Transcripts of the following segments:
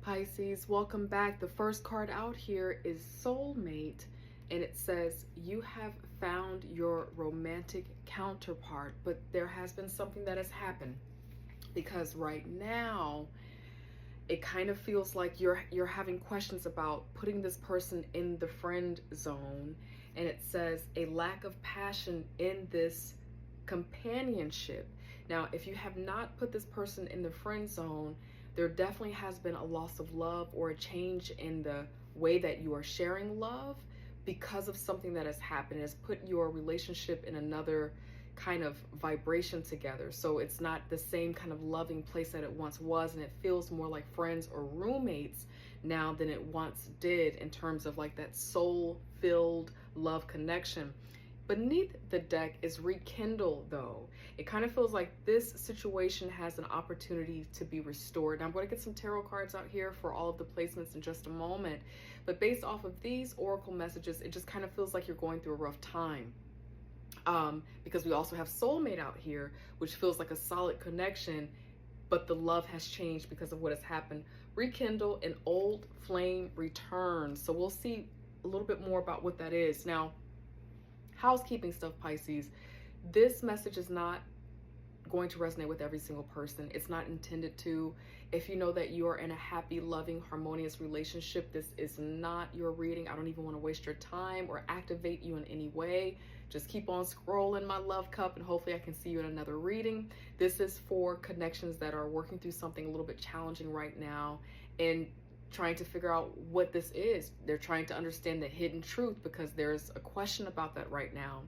Pisces, welcome back. The first card out here is Soulmate, and it says you have found your romantic counterpart, but there has been something that has happened because right now it kind of feels like you're having questions about putting this person in the friend zone, and it says a lack of passion in this companionship. Now, if you have not put this person in the friend zone, there definitely has been a loss of love or a change in the way that you are sharing love because of something that has happened. It has put your relationship in another kind of vibration together. So it's not the same kind of loving place that it once was, and it feels more like friends or roommates now than it once did in terms of like that soul-filled love connection. Beneath the deck is rekindle, though. It kind of feels like this situation has an opportunity to be restored. Now, I'm going to get some tarot cards out here for all of the placements in just a moment. But based off of these oracle messages, it just kind of feels like you're going through a rough time. Because we also have soulmate out here, which feels like a solid connection, but the love has changed because of what has happened. Rekindle, an old flame returns. So we'll see a little bit more about what that is. Now, housekeeping stuff, Pisces. This message is not going to resonate with every single person. It's not intended to. If you know that you are in a happy, loving, harmonious relationship, this is not your reading. I don't even want to waste your time or activate you in any way. Just keep on scrolling my love cup and hopefully I can see you in another reading. This is for connections that are working through something a little bit challenging right now and trying to figure out what this is. They're trying to understand the hidden truth because there's a question about that right now.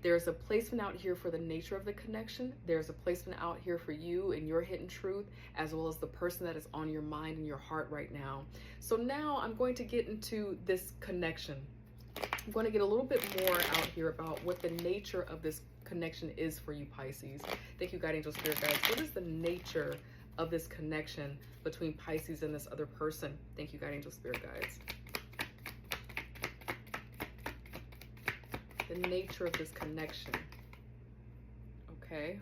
There's a placement out here for the nature of the connection. There's a placement out here for you and your hidden truth, as well as the person that is on your mind and your heart right now. So now I'm going to get into this connection. I'm going to get a little bit more out here about what the nature of this connection is for you, Pisces. Thank you, God, angel, spirit guides. What is the nature of this connection between Pisces and this other person? Thank you, God, angel, spirit guides. The nature of this connection. Okay.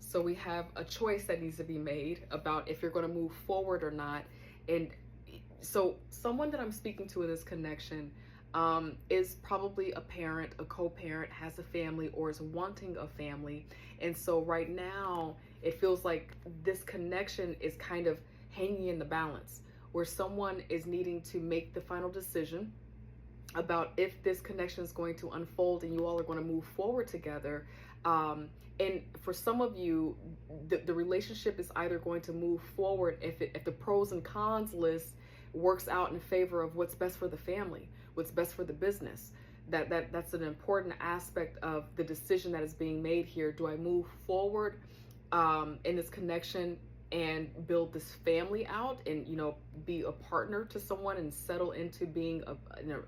So we have a choice that needs to be made about if you're going to move forward or not. And so someone that I'm speaking to in this connection is probably a parent, a co-parent, has a family, or is wanting a family. And so right now, it feels like this connection is kind of hanging in the balance, where someone is needing to make the final decision about if this connection is going to unfold and you all are going to move forward together. And for some of you, the relationship is either going to move forward if the pros and cons list works out in favor of what's best for the family, what's best for the business. That's an important aspect of the decision that is being made here. Do I move forward in this connection and build this family out and, you know, be a partner to someone and settle into being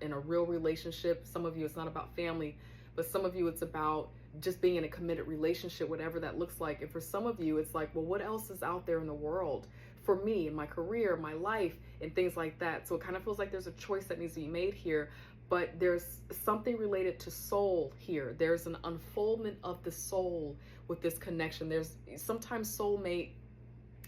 in a real relationship? Some of you, it's not about family, but some of you, it's about just being in a committed relationship, whatever that looks like. And for some of you, it's like, well, what else is out there in the world for me, in my career, my life, and things like that? So it kind of feels like there's a choice that needs to be made here, but there's something related to soul here. There's an unfoldment of the soul with this connection. There's sometimes soulmate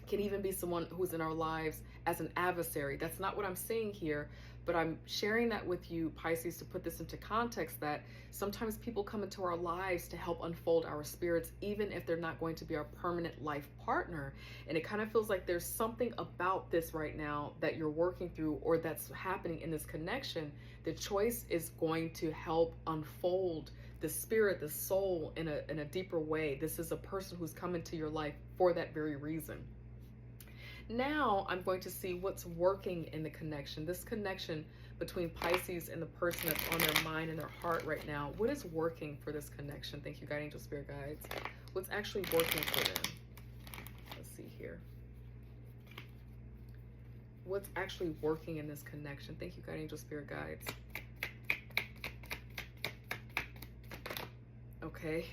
can even be someone who's in our lives as an adversary. That's not what I'm saying here, but I'm sharing that with you, Pisces, to put this into context, that sometimes people come into our lives to help unfold our spirits, even if they're not going to be our permanent life partner. And it kind of feels like there's something about this right now that you're working through or that's happening in this connection. The choice is going to help unfold the spirit, the soul in a deeper way. This is a person who's come into your life for that very reason. Now I'm going to see what's working in the connection, this connection between Pisces and the person that's on their mind and their heart right now. What is working for this connection? Thank you, God, angel, spirit guides. What's actually working for them? Let's see here. What's actually working in this connection? Thank you, God, angel, spirit guides. Okay,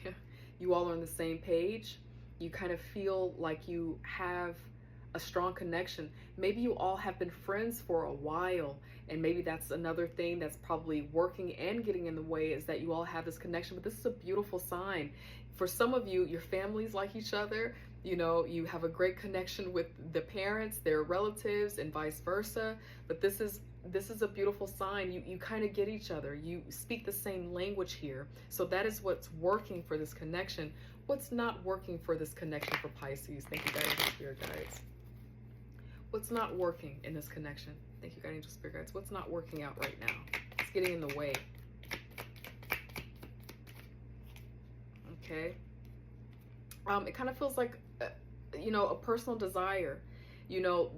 you all are on the same page. You kind of feel like you have a strong connection. Maybe you all have been friends for a while, and maybe that's another thing that's probably working and getting in the way, is that you all have this connection. But this is a beautiful sign. For some of you, your families like each other. You know, you have a great connection with the parents, their relatives, and vice versa. But this is a beautiful sign. You kind of get each other. You speak the same language here. So that is what's working for this connection. What's not working for this connection for Pisces? Thank you, guys, angel, spirit guides. What's not working in this connection? Thank you, guys, angel, spirit guides. What's not working out right now? It's getting in the way. Okay. It kind of feels like, you know, a personal desire, you know,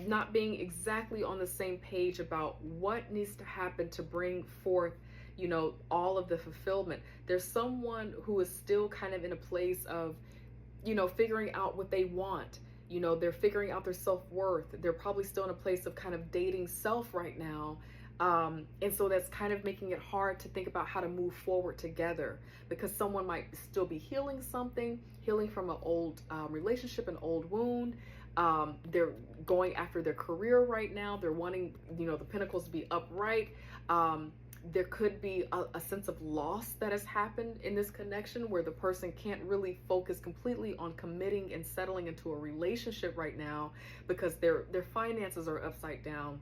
not being exactly on the same page about what needs to happen to bring forth, you know, all of the fulfillment. There's someone who is still kind of in a place of, you know, figuring out what they want. You know, they're figuring out their self-worth. They're probably still in a place of kind of dating self right now. And so that's kind of making it hard to think about how to move forward together, because someone might still be healing something, healing from an old relationship, an old wound. They're going after their career right now. They're wanting, you know, the pinnacles to be upright. There could be a sense of loss that has happened in this connection, where the person can't really focus completely on committing and settling into a relationship right now because their finances are upside down.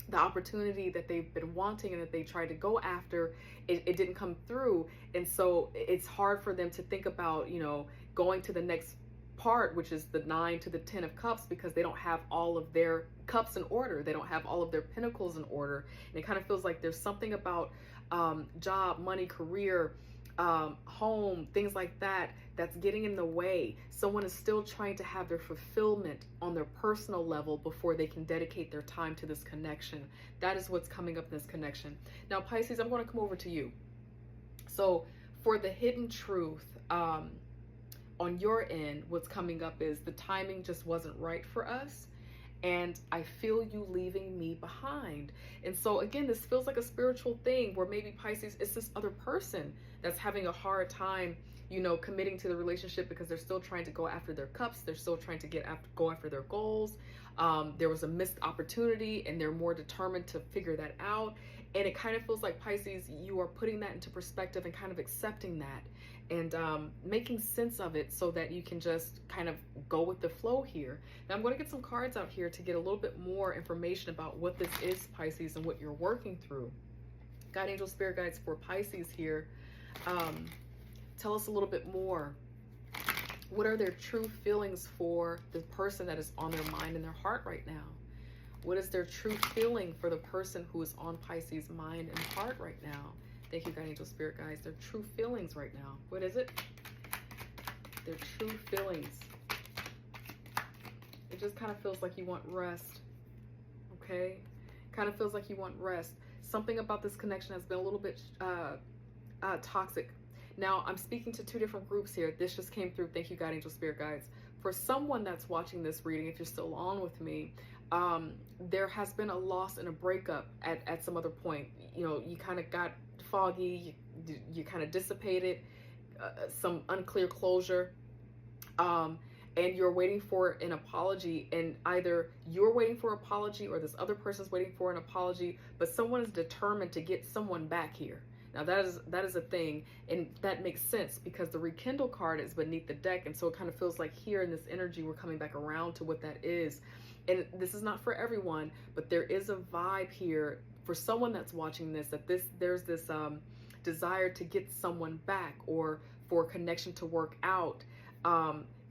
The opportunity that they've been wanting and that they tried to go after, it didn't come through. And so it's hard for them to think about, you know, going to the next part, which is the 9 to the 10 of cups, because they don't have all of their cups in order. They don't have all of their pinnacles in order. And it kind of feels like there's something about job, money, career, home, things like that, that's getting in the way. Someone is still trying to have their fulfillment on their personal level before they can dedicate their time to this connection. That is what's coming up in this connection. Now, Pisces, I'm going to come over to you. So for the hidden truth, on your end, what's coming up is the timing just wasn't right for us, and I feel you leaving me behind. And so again, this feels like a spiritual thing where maybe Pisces, it's this other person that's having a hard time, you know, committing to the relationship because they're still trying to go after their cups. They're still trying to go after their goals. There was a missed opportunity and they're more determined to figure that out. And it kind of feels like, Pisces, you are putting that into perspective and kind of accepting that and making sense of it so that you can just kind of go with the flow here. Now I'm going to get some cards out here to get a little bit more information about what this is, Pisces, and what you're working through. God, angel, spirit guides for Pisces here. Tell us a little bit more. What are their true feelings for the person that is on their mind and their heart right now? What is their true feeling for the person who is on Pisces' mind and heart right now? Thank you, God, angel, spirit guides. Their true feelings right now. What is it? Their true feelings. It just kind of feels like you want rest. Okay? Kind of feels like you want rest. Something about this connection has been a little bit toxic. Now, I'm speaking to two different groups here. This just came through. Thank you, God, angel, spirit guides. For someone that's watching this reading, if you're still on with me, there has been a loss and a breakup at some other point. You know, you kind of got foggy, you kind of dissipated, some unclear closure, and you're waiting for an apology, and either you're waiting for an apology or this other person's waiting for an apology, but someone is determined to get someone back here. Now that is a thing, and that makes sense because the rekindle card is beneath the deck, and so it kind of feels like here in this energy we're coming back around to what that is. And this is not for everyone, but there is a vibe here for someone that's watching this, that there's this desire to get someone back or for a connection to work out.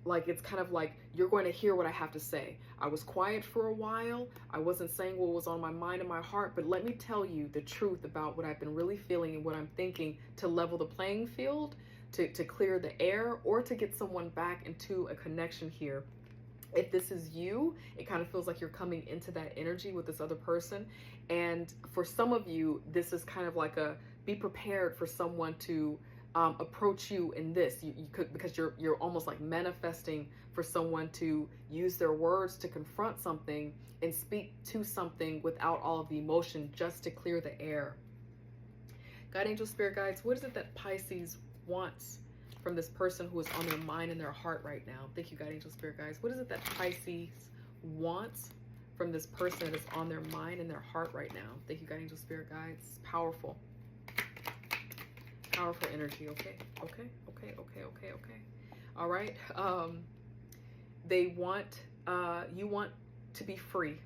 Like it's kind of like, you're going to hear what I have to say. I was quiet for a while. I wasn't saying what was on my mind and my heart, but let me tell you the truth about what I've been really feeling and what I'm thinking, to level the playing field, to clear the air, or to get someone back into a connection here. If this is you, it kind of feels like you're coming into that energy with this other person. And for some of you, this is kind of like a, be prepared for someone to approach you in this. You could, because you're almost like manifesting for someone to use their words to confront something and speak to something without all of the emotion, just to clear the air. God, angel, spirit guides, what is it that Pisces wants from this person who is on their mind and their heart right now? Thank you, God, angel, spirit guides. What is it that Pisces wants from this person that is on their mind and their heart right now? Thank you, God, angel, spirit guides. Powerful. Powerful energy. Okay. All right. they want, you want to be free.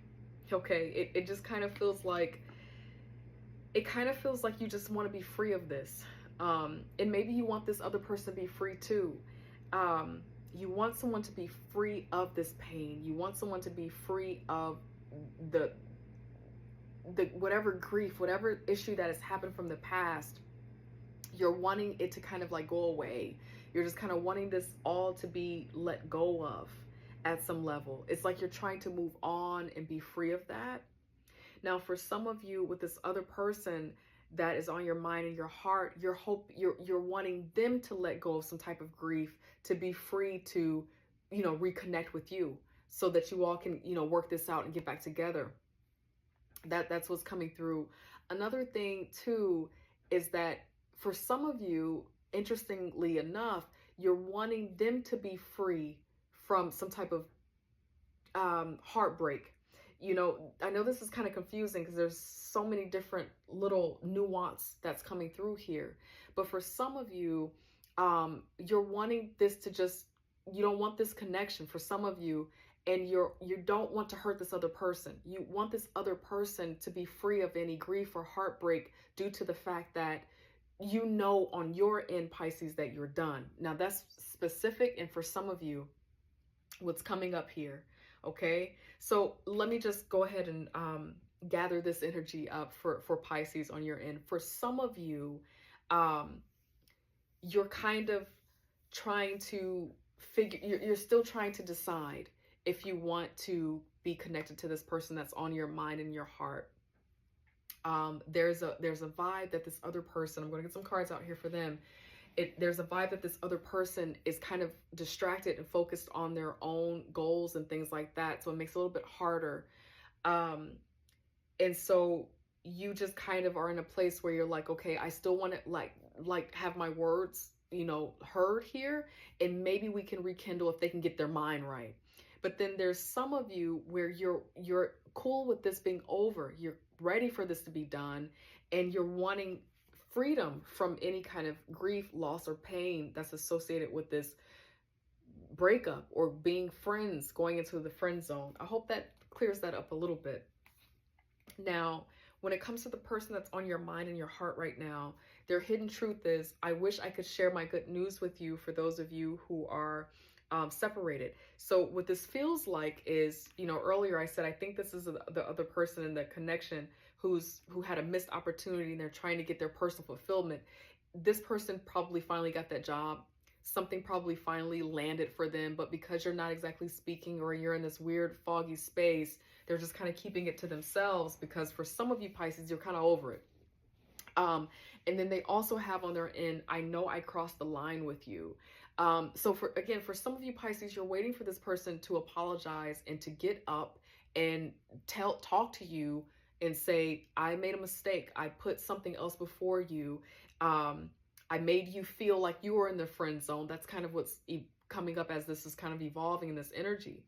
Okay, it just kind of feels like, you just want to be free of this. And maybe you want this other person to be free too. You want someone to be free of this pain. You want someone to be free of the whatever grief, whatever issue that has happened from the past. You're wanting it to kind of like go away. You're just kind of wanting this all to be let go of at some level. It's like you're trying to move on and be free of that. Now, for some of you with this other person that is on your mind and your heart, you're wanting them to let go of some type of grief, to be free to, reconnect with you so that you all can, work this out and get back together. That's what's coming through. Another thing too is that for some of you, interestingly enough, you're wanting them to be free from some type of heartbreak. I know this is kind of confusing because there's so many different little nuance that's coming through here. But for some of you, you're wanting this to just, you don't want this connection for some of you, and you don't want to hurt this other person. You want this other person to be free of any grief or heartbreak due to the fact that on your end, Pisces, that you're done. Now that's specific, and for some of you, what's coming up here. Okay, so let me just go ahead and gather this energy up for Pisces on your end. For some of you, you're kind of trying to you're still trying to decide if you want to be connected to this person that's on your mind and your heart. There's a vibe that this other person, I'm going to get some cards out here for them. There's a vibe that this other person is kind of distracted and focused on their own goals and things like that. So it makes it a little bit harder. And so you just kind of are in a place where you're like, okay, I still want to like have my words, heard here. And maybe we can rekindle if they can get their mind right. But then there's some of you where you're cool with this being over. You're ready for this to be done. And you're wanting freedom from any kind of grief, loss, or pain that's associated with this breakup or being friends, going into the friend zone. I hope that clears that up a little bit. Now, when it comes to the person that's on your mind and your heart right now, their hidden truth is, I wish I could share my good news with you for those of you who are separated. So what this feels like is, earlier I said, I think this is the other person in the connection who had a missed opportunity and they're trying to get their personal fulfillment. This person probably finally got that job. Something probably finally landed for them, but because you're not exactly speaking or you're in this weird foggy space, they're just kind of keeping it to themselves because for some of you Pisces, you're kind of over it. And then they also have on their end, I know I crossed the line with you. So for some of you Pisces, you're waiting for this person to apologize and to get up and talk to you and say, I made a mistake. I put something else before you. I made you feel like you were in the friend zone. That's kind of what's coming up as this is kind of evolving in this energy.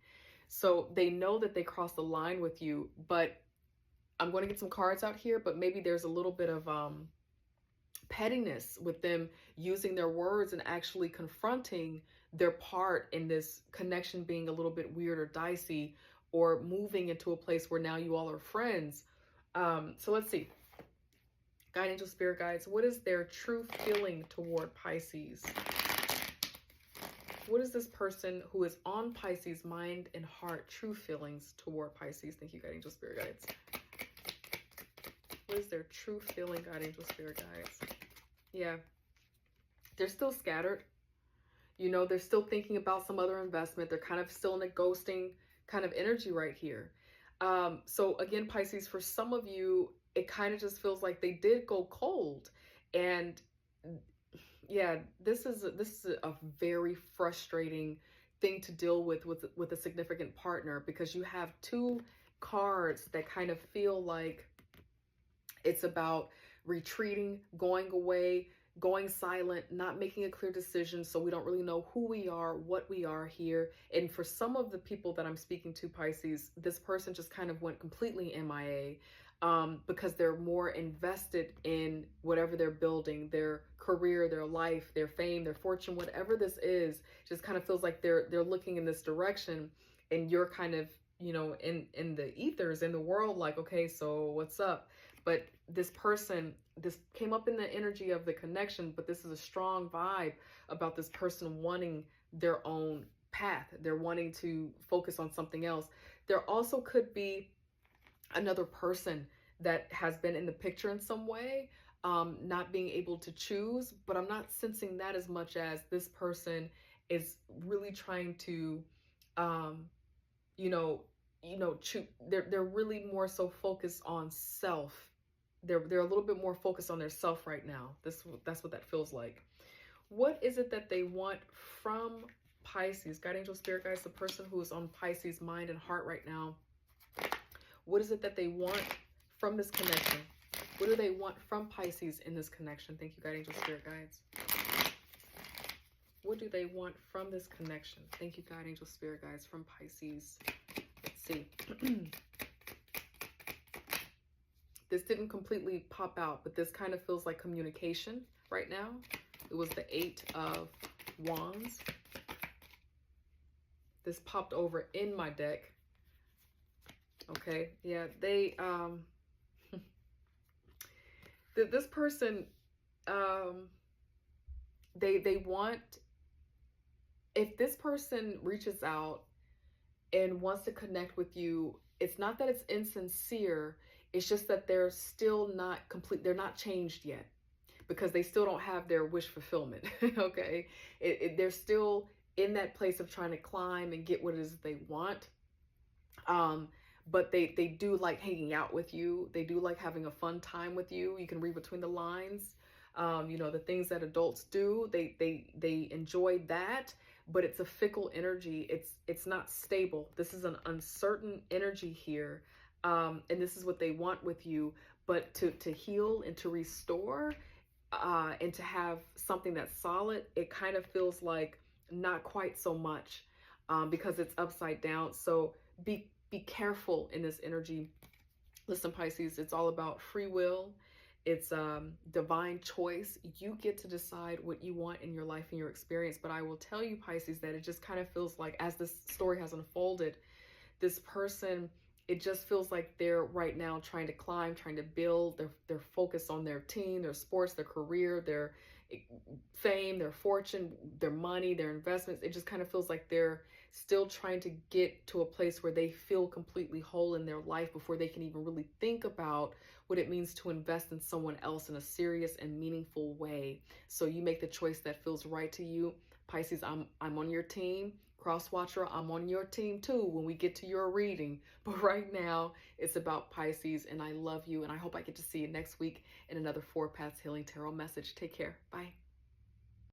So they know that they crossed the line with you, but I'm going to get some cards out here, but maybe there's a little bit of pettiness with them using their words and actually confronting their part in this connection being a little bit weird or dicey, or moving into a place where now you all are friends. So let's see. Guide, angel, spirit guides, what is their true feeling toward Pisces? What is this person who is on Pisces mind and heart true feelings toward Pisces? Thank you, guide, angel, spirit guides. What is their true feeling, guide, angel, spirit guides? Yeah, they're still scattered. They're still thinking about some other investment. They're kind of still in a ghosting kind of energy right here. So again, Pisces, for some of you, it kind of just feels like they did go cold. And yeah, this is a very frustrating thing to deal with a significant partner, because you have two cards that kind of feel like it's about retreating, going away, going silent, not making a clear decision, so we don't really know who we are, what we are here. And for some of the people that I'm speaking to, Pisces, this person just kind of went completely MIA, because they're more invested in whatever they're building, their career, their life, their fame, their fortune, whatever this is. Just kind of feels like they're looking in this direction, and you're kind of, you know, in the ethers, in the world, like, okay, so what's up? But this person, this came up in the energy of the connection, but this is a strong vibe about this person wanting their own path. They're wanting to focus on something else. There also could be another person that has been in the picture in some way, not being able to choose, but I'm not sensing that as much as this person is really trying to, they're really more so focused on self. They're a little bit more focused on their self right now. That's what that feels like. What is it that they want from Pisces? God, angel, spirit guides, the person who is on Pisces mind and heart right now. What is it that they want from this connection? What do they want from Pisces in this connection? Thank you, God, angel, spirit guides. What do they want from this connection? Thank you, God, angel, spirit guides, from Pisces. Let's see. This didn't completely pop out, but this kind of feels like communication right now. It was the 8 of Wands. This popped over in my deck. Okay, yeah, they, this person, they want, if this person reaches out and wants to connect with you, it's not that it's insincere, it's just that they're still not complete, they're not changed yet, because they still don't have their wish fulfillment, okay? They're still in that place of trying to climb and get what it is that they want. But they do like hanging out with you. They do like having a fun time with you. You can read between the lines. You know, the things that adults do, they enjoy that, but it's a fickle energy. It's not stable. This is an uncertain energy here. And this is what they want with you, but to heal and to restore, and to have something that's solid, it kind of feels like not quite so much, because it's upside down. So be careful in this energy. Listen, Pisces, it's all about free will. It's divine choice. You get to decide what you want in your life and your experience. But I will tell you, Pisces, that it just kind of feels like, as this story has unfolded, this person, it just feels like they're right now trying to climb, trying to build. They're focused on their team, their sports, their career, their fame, their fortune, their money, their investments. It just kind of feels like they're still trying to get to a place where they feel completely whole in their life before they can even really think about what it means to invest in someone else in a serious and meaningful way. So you make the choice that feels right to you. Pisces, I'm on your team. Cross Watcher, I'm on your team too when we get to your reading. But right now, it's about Pisces, and I love you, and I hope I get to see you next week in another 4 Paths Healing Tarot message. Take care. Bye.